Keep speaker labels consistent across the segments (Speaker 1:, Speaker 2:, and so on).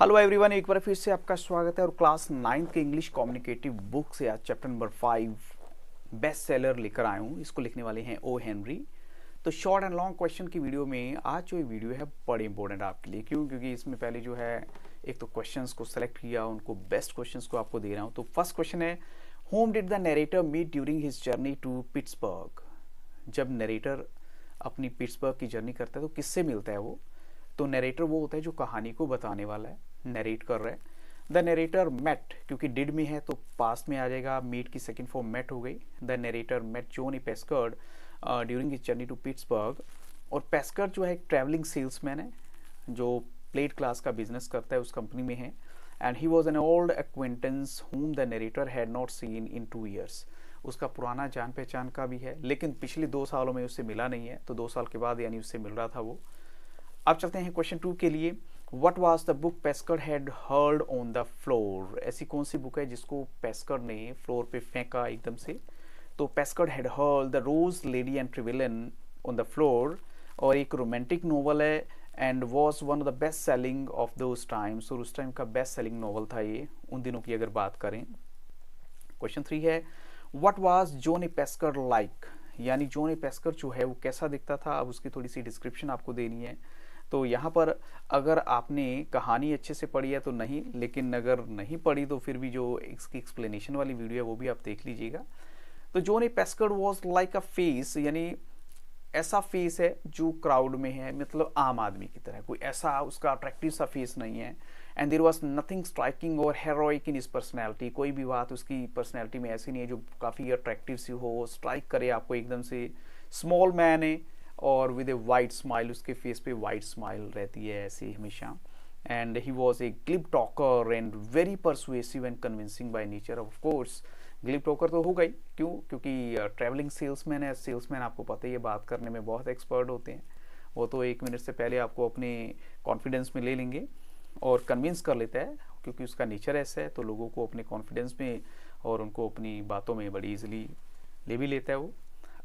Speaker 1: Hello everyone, एक बार फिर से आपका स्वागत है और क्लास 9th के इंग्लिश कम्युनिकेटिव बुक से आज चैप्टर नंबर 5 बेस्ट सेलर लेकर आया हूँ। इसको लिखने वाले हैं ओ हेनरी। तो शॉर्ट एंड लॉन्ग क्वेश्चन की वीडियो में आज जो ये वीडियो है बड़ी इंपॉर्टेंट आपके लिए। क्यों? क्योंकि इसमें पहले जो है एक तो क्वेश्चंस को सेलेक्ट किया, उनको बेस्ट क्वेश्चंस को आपको दे रहा हूँ। तो फर्स्ट क्वेश्चन है, whom did the narrator meet during his journey to Pittsburgh. जब नरेटर अपनी पिट्सबर्ग की जर्नी करता है तो किससे मिलता है वो? तो नरेटर वो होता है जो कहानी को बताने वाला है, नरेट कर रहा है। द नरेटर मेट, क्योंकि डिड में है तो पास्ट में आ जाएगा, मीट की सेकंड फॉर्म मेट हो गई। The narrator met Johnny Pescud during his journey to Pittsburgh. और पेस्कर्ड जो है एक ट्रैवलिंग सेल्समैन है जो प्लेट क्लास का बिजनेस करता है, उस कंपनी में है। And he was an old acquaintance whom the narrator had not seen in 2 years। उसका पुराना जान पहचान का भी है, लेकिन पिछले 2 सालों में उससे मिला नहीं है, तो 2 साल के बाद यानी उससे मिल रहा था वो। अब चलते हैं क्वेश्चन 2 के लिए। What was the book पेस्कर्ड had hurled on the floor? ऐसी कौन सी बुक है जिसको पेस्कर्ड ने फ्लोर पे फेंका एकदम से? तो पेस्कर्ड had hurled the Rose Lady and Trevelyan on the floor, और एक रोमांटिक नोवेल है and was one of the best selling of those times। और उस टाइम का बेस्ट सेलिंग नोवेल था ये, उन दिनों की अगर बात करें। क्वेश्चन 3 है, What was जोनी पेस्कर्ड like? यानी जोनी पेस्कर्ड जो है वो कैसा दिखता था? अब उसकी थोड़ी सी डिस्क्रिप्शन आपको देनी है। तो यहाँ पर अगर आपने कहानी अच्छे से पढ़ी है तो नहीं, लेकिन अगर नहीं पढ़ी तो फिर भी जो इसकी एक्सप्लेनेशन वाली वीडियो है वो भी आप देख लीजिएगा। तो जोनी पेस्कर्ड वॉज लाइक अ फेस, यानी ऐसा फेस है जो क्राउड में है, मतलब आम आदमी की तरह, कोई ऐसा उसका अट्रैक्टिव सा फेस नहीं है। And there was nothing striking or heroic in his personality. कोई भी बात उसकी पर्सनैलिटी में ऐसी नहीं है जो काफ़ी अट्रैक्टिव सी हो, स्ट्राइक करे आपको एकदम से। स्मॉल मैन है और विद ए वाइट स्माइल, उसके फेस पे वाइट स्माइल रहती है ऐसे हमेशा। And he was a ग्लिप talker and very persuasive and convincing by nature. Of course ग्लिप talker तो हो गई, क्यों? क्योंकि ट्रैवलिंग सेल्समैन है। सेल्समैन आपको पता ही है, बात करने में बहुत एक्सपर्ट होते हैं। वो तो 1 मिनट से पहले आपको अपने कॉन्फिडेंस में ले लेंगे और कन्विंस कर लेता है, क्योंकि उसका नेचर ऐसा है। तो लोगों को अपने कॉन्फिडेंस में और उनको अपनी बातों में बड़ी ईजिली ले भी लेता है वो।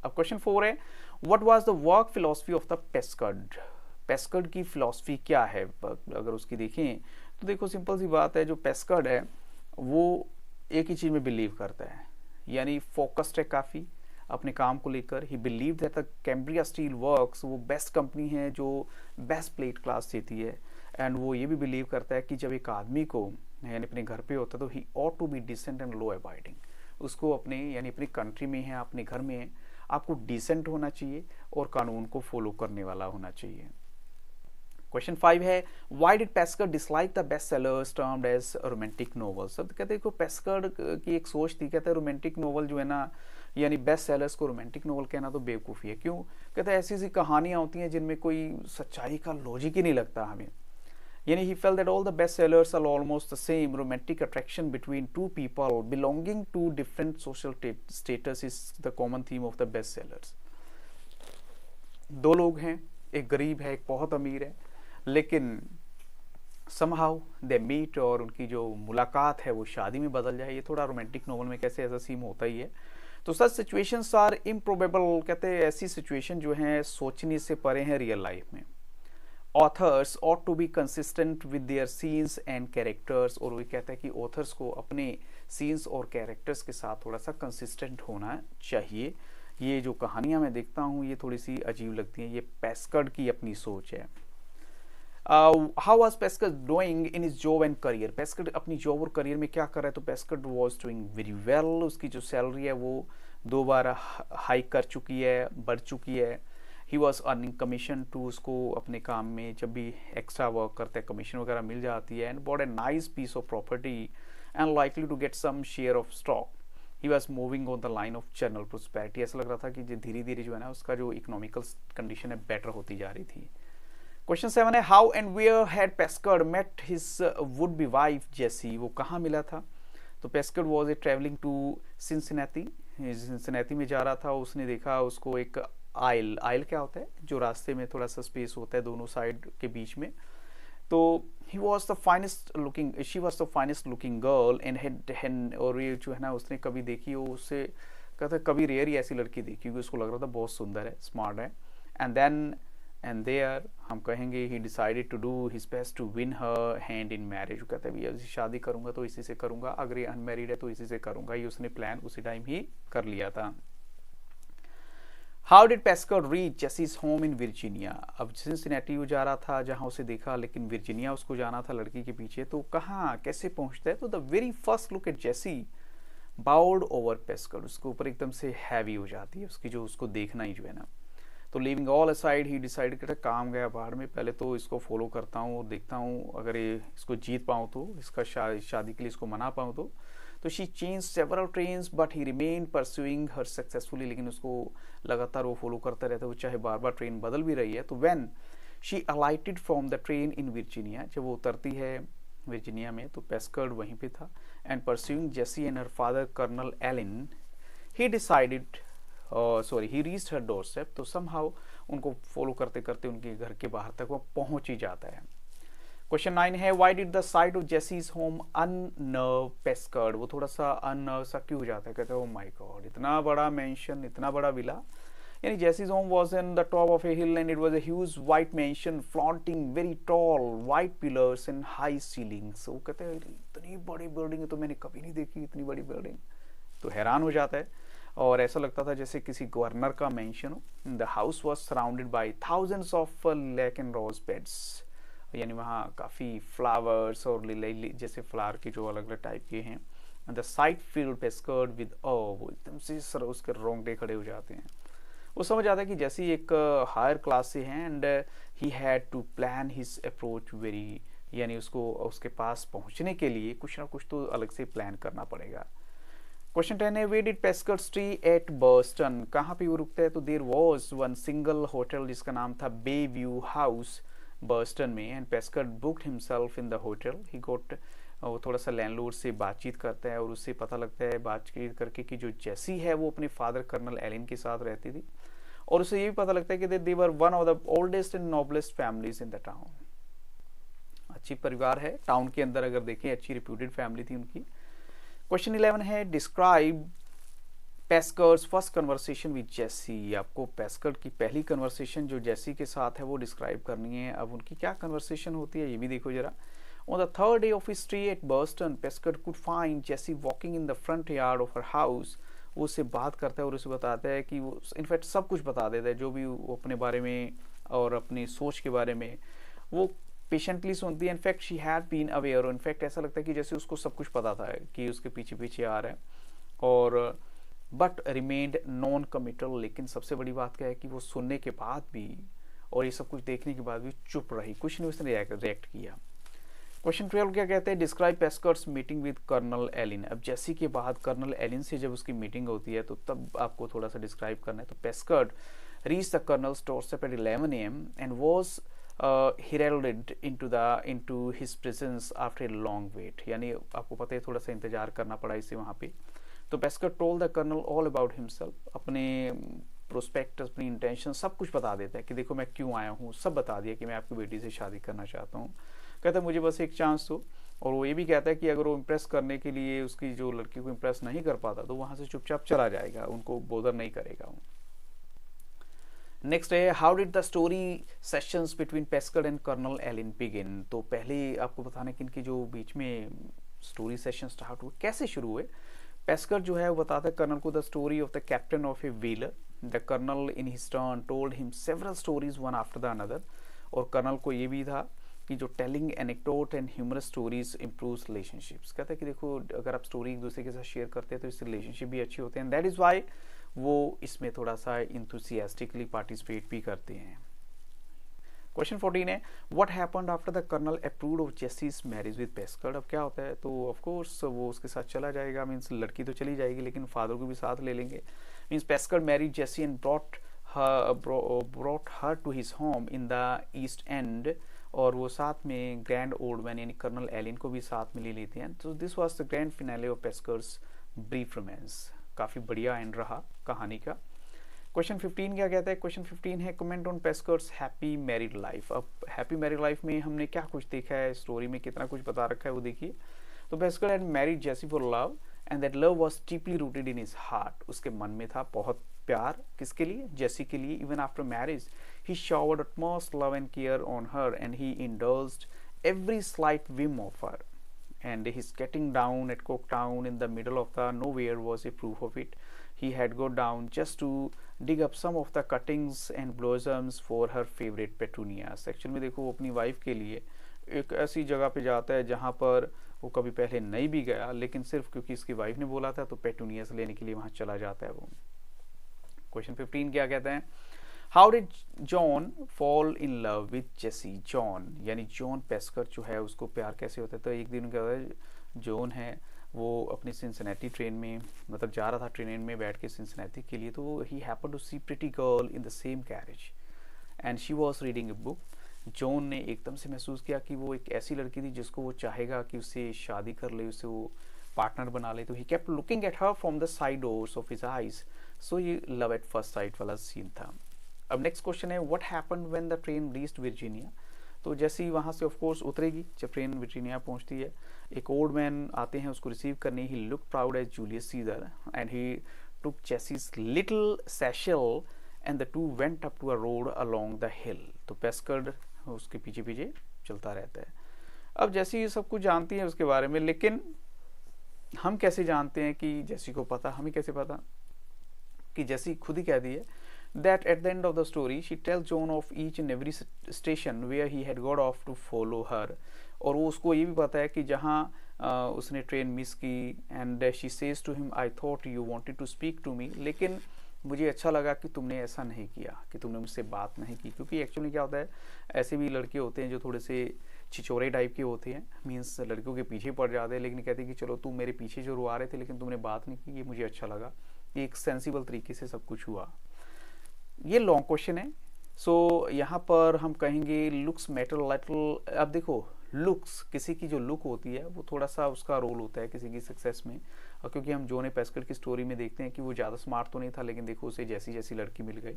Speaker 1: अब क्वेश्चन 4 है, what was the work philosophy of the Pescud? Pescud की फिलॉसफी क्या है? अगर उसकी देखें तो देखो, सिंपल सी बात है, जो पेस्कर्ड है वो एक ही चीज़ में बिलीव करता है, यानी फोकस्ड है काफ़ी अपने काम को लेकर। ही believe that the Cambria steel works, वो बेस्ट कंपनी है जो बेस्ट प्लेट क्लास देती है। एंड वो ये भी बिलीव करता है कि जब एक आदमी को यानी अपने घर पे होता है तो he ought to be decent and law abiding. उसको अपने यानी अपनी कंट्री में है, अपने घर में है, आपको डिसेंट होना चाहिए और कानून को फॉलो करने वाला होना चाहिए। क्वेश्चन 5 है, why did Pescud dislike the best sellers termed as romantic novels? अब कहते हैं को पेस्कर्ड की एक सोच थी, कहते हैं रोमांटिक नॉवल जो है ना, यानी बेस्ट सेलर्स को रोमांटिक नॉवल कहना तो बेवकूफ़ी है। क्यों? कहते हैं ऐसी ऐसी कहानियाँ होती हैं जिनमें कोई सच्चाई का लॉजिक ही नहीं लगता हमें। Yani he felt that all the bestsellers are almost the same. Romantic attraction between two people belonging to different social status is the common theme of the bestsellers. 2 लोग हैं, एक गरीब है, एक बहुत अमीर है, लेकिन somehow they meet और उनकी जो मुलाकात है वो शादी में बदल जाए। ये थोड़ा रोमांटिक नॉवल में कैसे ऐसा सीन होता ही है। तो such situations are improbable। कहते हैं ऐसी सिचुएशन जो हैं सोचने से परे हैं रियल लाइफ में। Authors ought to be consistent with their scenes and characters। और वो कहता है कि ऑथर्स को अपने सीन्स और कैरेक्टर्स के साथ थोड़ा सा कंसिस्टेंट होना चाहिए। ये जो कहानियाँ मैं देखता हूँ ये थोड़ी सी अजीब लगती हैं, ये पेस्कर्ड की अपनी सोच है। How was Pescud doing in his job and career? Pescud अपनी जॉब और करियर में क्या कर रहा है? तो पेस्कर्ड वाज डूइंग वेरी वेल। उसकी जो सैलरी है वो 2 बार हाइक कर चुकी है, बढ़ चुकी है। He was earning commission too, उसको अपने काम में जब भी एक्स्ट्रा वर्क करते हैं कमीशन वगैरह मिल जाती है। And bought a nice piece of property and likely to get some share of stock. He was moving on the line of general prosperity. ऐसा लग रहा था कि धीरे धीरे जो है ना उसका जो इकोनॉमिकल कंडीशन है बेटर होती जा रही थी। क्वेश्चन 7 है, how and where had Pescud met his would be wife Jessie? वो कहाँ मिला था? तो Pescud was a travelling to Cincinnati. Cincinnati में जा रहा था, उसने देखा उसको एक आइल क्या होता है? जो रास्ते में थोड़ा सा स्पेस होता है दोनों साइड के बीच में। तो he was the finest looking, she was the finest looking girl and had, और ये जो है ना उसने कभी देखी हो, उससे कहता कभी रेयर ही ऐसी लड़की देखी, क्योंकि उसको लग रहा था बहुत सुंदर है, स्मार्ट है। एंड देन एंड देयर हम कहेंगे he decided to do his best to win her hand in marriage. वो कहता है भैया शादी करूंगा तो इसी से करूंगा, अगर ये अनमैरिड है तो इसी से करूंगा, ये उसने प्लान उसी टाइम ही कर लिया था। How did Pescud reach Jessie's home in Virginia. अब सिंसिनेटी वो जा रहा था जहां उसे देखा, लेकिन वर्जीनिया उसको जाना था लड़की के पीछे, तो कहाँ कैसे पहुंचता है। तो the very first look at Jessie bowled over Pescud, उसके ऊपर एकदम से हैवी हो जाती है उसकी, जो उसको देखना ही जो है ना। तो लिविंग ऑल असाइड ही डिसाइड करता काम गया बाहर में, पहले तो इसको फॉलो करता हूँ और देखता हूँ अगर ये इसको जीत पाऊँ तो, इसका शादी के लिए इसको मना पाऊँ तो she change several trains but he remain pursuing her successfully, लेकिन उसको लगातार वो फॉलो करता रहता है, वो चाहे बार बार ट्रेन बदल भी रही है। तो when she अलाइटेड from the train in Virginia, जब वो उतरती है वर्जीनिया में तो पेस्कर्ड वहीं पे था। And pursuing Jessie and her father colonel Allyn he decided he reached her doorstep, तो समहाउ उनको फॉलो करते करते उनके घर के बाहर तक वो पहुंच ही जाता है। क्वेश्चन 9 है why did the sight of Jessie's home unnerve Pescud. वो थोड़ा सा अननर्व सा क्यों हो जाता है, कहते हैं ओ माय गॉड इतना बड़ा मेंशन, इतना बड़ा विला, यानी Jaycees home was in the top of A hill and it was a huge white mention flaunting very tall white pillars and high ceilings. वो कहते हैं इतनी बड़ी बिल्डिंग तो मैंने कभी नहीं देखी, इतनी बड़ी बिल्डिंग, तो हैरान हो जाता है। और ऐसा लगता था जैसे किसी गवर्नर का मेंशन हो। The house was surrounded by thousands of lake and rose beds, यानी वहाँ काफ़ी फ्लावर्स और लिली जैसे फ्लावर की जो अलग अलग टाइप के हैं। द साइट फील्ड पेस्कर्ड विद वो एकदम से सर उसके रोंगटे खड़े हो जाते हैं। वो समझ आता है कि जैसे एक हायर क्लास से हैं and he had to plan his approach very, यानी उसको उसके पास पहुँचने के लिए कुछ ना कुछ तो अलग से प्लान करना पड़ेगा। क्वेश्चन 10 है why did Pescud stay at Burston, कहाँ पे वो रुकता है। तो there was one single hotel जिसका नाम था बे व्यू हाउस बर्स्टन में, and Pescud booked himself in the hotel. He got, वो थोड़ा सा लैंडलॉर्ड से बातचीत करता है और उससे पता लगता है बातचीत करके कि जो जेसी है वो अपने फादर कर्नल एलिन के साथ रहती थी, और उसे ये भी पता लगता है कि they were one of the oldest and noblest families in the town. अच्छी परिवार है टाउन के अंदर, अगर देखें अच्छी रिप्यूटेड फैमिली थी उनकी। क्वेश्चन 11 है डिस्क्राइब पेस्कर्स फर्स्ट कन्वर्सेशन विद जेसी। आपको पेस्कर की पहली कन्वर्सेशन जो जेसी के साथ है वो डिस्क्राइब करनी है। अब उनकी क्या कन्वर्सेशन होती है ये भी देखो जरा। On the third day of his stay at Burston Pescud could find Jessie walking in the front yard of her house. वो उससे बात करता है और उसे बताता है कि वो इनफैक्ट सब कुछ बता देता है, जो भी वो अपने बारे में और अपनी सोच के बारे में वो पेशेंटली सुनती है। In fact she had been aware, in fact ऐसा लगता है कि जैसे उसको सब कुछ पता था कि उसके पीछे पीछे आ रहा है, और बट रिमेन्ड नॉन कमिटल। लेकिन सबसे बड़ी बात क्या है कि वो सुनने के बाद भी और ये सब कुछ देखने के बाद भी चुप रही, कुछ नहीं उसने रिएक्ट किया। क्वेश्चन 12 क्या कहते हैं describe Pescud's meeting with colonel Allyn. अब जेसी के बाद कर्नल एलिन से जब उसकी मीटिंग होती है तो तब आपको थोड़ा सा डिस्क्राइब करना है। तो Pescud reach the colonel's doorstep at 11 AM and was heralded into his presence after a long wait, यानी आपको पता है थोड़ा सा इंतजार करना पड़ा इसे वहाँ पे। तो पेस्कर told the colonel all about himself, अपने प्रोस्पेक्टस अपनी इंटेंशन सब कुछ बता देता है कि देखो मैं क्यों आया हूँ, सब बता दिया कि मैं आपकी बेटी से शादी करना चाहता हूँ। कहता है मुझे बस एक चांस दो, और वो ये भी कहता है कि अगर वो इम्प्रेस करने के लिए उसकी जो लड़की को इम्प्रेस नहीं कर पाता तो वहाँ से चुपचाप चला जाएगा, उनको बोदर नहीं करेगा। नेक्स्ट है how did the story sessions between Pescud and colonel Allyn begin. तो पहले आपको बताने कि इनके जो बीच में स्टोरी सेशन स्टार्ट हुए कैसे शुरू हुए। पेस्कर जो है वो बताता है कर्नल को the story of the captain of a wheeler. The colonel in his turn told him several stories one after the another, और कर्नल को ये भी था कि जो telling anecdote and humorous stories improves relationships. कहता है कि देखो अगर आप स्टोरी एक दूसरे के साथ शेयर करते हैं तो इससे रिलेशनशिप भी अच्छी होते हैं, दैट इज़ वाई वो इसमें थोड़ा सा इंथुसियास्टिकली पार्टिसिपेट भी करते हैं। क्वेश्चन 14 है what happened after the colonel approved of Jessie's marriage with Pescud. अब क्या होता है, तो ऑफ कोर्स वो उसके साथ चला जाएगा, मीन्स लड़की तो चली जाएगी लेकिन फादर को भी साथ ले लेंगे। Means Pescud married Jessie and brought her to his home in the East End, और वो साथ में ग्रैंड ओल्ड मैन यानी कर्नल एलिन को भी साथ में ले लेते हैं। तो this was the grand finale of Pescud's brief romance. काफ़ी बढ़िया एंड रहा कहानी का। क्वेश्चन 15 क्या कहता है, क्वेश्चन 15 है comment on Pescud's happy married life. अब हैप्पी मैरिड लाइफ में हमने क्या कुछ देखा है, स्टोरी में कितना कुछ बता रखा है वो देखिए। तो Pescud had married Jessie for love and that love was deeply rooted in his heart. उसके मन में था बहुत प्यार किसके लिए, जेसी के लिए. Even after marriage he showered utmost love and care on her, and he indulged every slight whim of her. And his getting down at Coketown in the middle of the nowhere was a proof of it. He had gone down just to dig up some of the cuttings and blossoms for her favorite petunias. Actual में देखो वो अपनी wife के लिए एक ऐसी जगह पे जाता है जहाँ पर वो कभी पहले नहीं भी गया, लेकिन सिर्फ क्योंकि इसकी वाइफ ने बोला था तो पेटूनियास लेने के लिए वहाँ चला जाता है वो. क्वेश्चन 15 क्या कहते हैं, how did John fall in love with Jessie. John यानी जॉन पेस्कर जो है उसको प्यार कैसे होता है. तो एक दिन क्या होता है, जॉन है वो अपनी सिंसिनेटी ट्रेन में मतलब जा रहा था ट्रेन में बैठ के सिंसिनेटी के लिए, तो he happened to see pretty girl in the same carriage and she was reading a book. John ने एकदम से महसूस किया कि वो एक ऐसी लड़की थी जिसको वो चाहेगा कि उससे शादी कर ले, उससे वो पार्टनर बना ले. तो he kept looking at her from the side doors of his eyes. So ये लव एट फर्स्ट साइट वाला सीन था. अब नेक्स्ट क्वेश्चन है, what happened when the train reached Virginia. तो जैसे ही वहाँ से ऑफ कोर्स उतरेगी, जब ट्रेन वर्जीनिया पहुँचती है, एक ओल्ड मैन आते हैं उसको रिसीव करने. He look proud as Julius Caesar and he took Jessie's little satchel and the two went up to a road along the hill. तो पेस्कर्ड उसके पीछे पीछे चलता रहता है. अब जैसी ये सब कुछ जानती है उसके बारे में, लेकिन हम कैसे जानते हैं कि जैसी को पता, हमें कैसे पता कि जैसी खुद ही कहती है that at the end of the story she tells John of each and every station where he had got off to follow her. और वो उसको ये भी पता है कि जहाँ उसने ट्रेन मिस की. And she says to him, I thought you wanted to speak to me. लेकिन मुझे अच्छा लगा कि तुमने ऐसा नहीं किया, कि तुमने मुझसे बात नहीं की. क्योंकि एक्चुअली क्या होता है, ऐसे भी लड़के होते हैं जो थोड़े से छिछोरे टाइप के होते हैं, मीन्स लड़कियों के पीछे पड़ जाते हैं, लेकिन कहते हैं कि चलो तुम मेरे पीछे जो रुआ रहे थे लेकिन तुमने बात नहीं की, ये मुझे अच्छा लगा. ये एक सेंसिबल तरीके से सब कुछ हुआ. ये लॉन्ग क्वेश्चन है. सो यहाँ पर हम कहेंगे लुक्स मैटर लिटिल. अब देखो लुक्स, किसी की जो लुक होती है वो थोड़ा सा उसका रोल होता है किसी की सक्सेस में. और क्योंकि हम जॉन पेस्कर की स्टोरी में देखते हैं कि वो ज़्यादा स्मार्ट तो नहीं था, लेकिन देखो उसे जैसी जैसी लड़की मिल गई.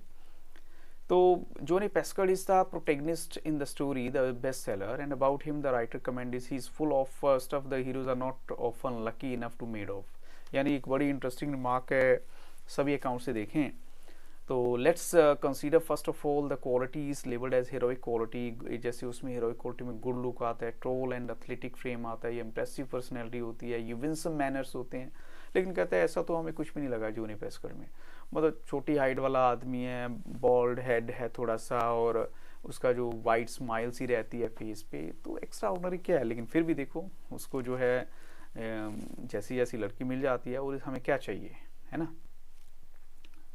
Speaker 1: तो John Pescud is the protagonist in the story, the best seller, and about him the writer comment is he is full of stuff the heroes are not often lucky enough to made of. यानी एक बड़ी interesting remark है, सभी account से देखें. तो let's consider first of all the qualities labelled as heroic quality. जैसे उसमें हीरोइक क्वालिटी में गुड लुक आता है, ट्रोल एंड एथलेटिक फ्रेम आता है, ये इंप्रेसिव पर्सनैलिटी होती है, ये विंसम मैनर्स होते हैं. लेकिन कहते हैं ऐसा तो हमें कुछ भी नहीं लगा जॉन पेस्कर में. मतलब छोटी हाइट वाला आदमी है, बॉल्ड हेड है थोड़ा सा, और उसका जो वाइट स्माइल सी रहती है फेस पे, तो एक्स्ट्रा ऑर्डिनरी क्या है. लेकिन फिर भी देखो उसको जो है जैसी जैसी लड़की मिल जाती है, और हमें क्या चाहिए, है ना.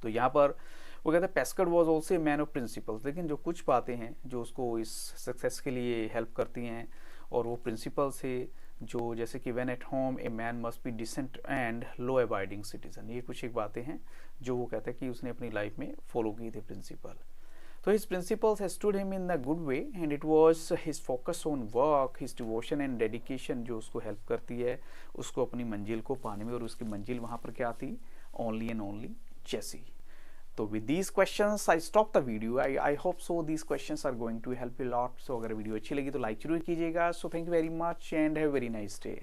Speaker 1: तो यहाँ पर वो कहते हैं Pescud was also a man of principles. लेकिन जो कुछ बातें हैं जो उसको इस सक्सेस के लिए हेल्प करती हैं, और वो प्रिंसिपल्स है जो जैसे कि when at home a man must be decent and law abiding citizen. ये कुछ एक बातें हैं जो वो कहते हैं कि उसने अपनी लाइफ में फॉलो की थे प्रिंसिपल. तो his principles has stood him in the good way, and it was his focus on work, his devotion and dedication जो उसको हेल्प करती है उसको अपनी मंजिल को पाने में. और उसकी मंजिल वहाँ पर क्या थी, ओनली एंड ओनली जेसी. तो with these questions I stop the video. I hope so these questions are going to help you a lot. So अगर वीडियो अच्छी लगी तो लाइक जरूर कीजिएगा. So thank you very much and have a very nice day.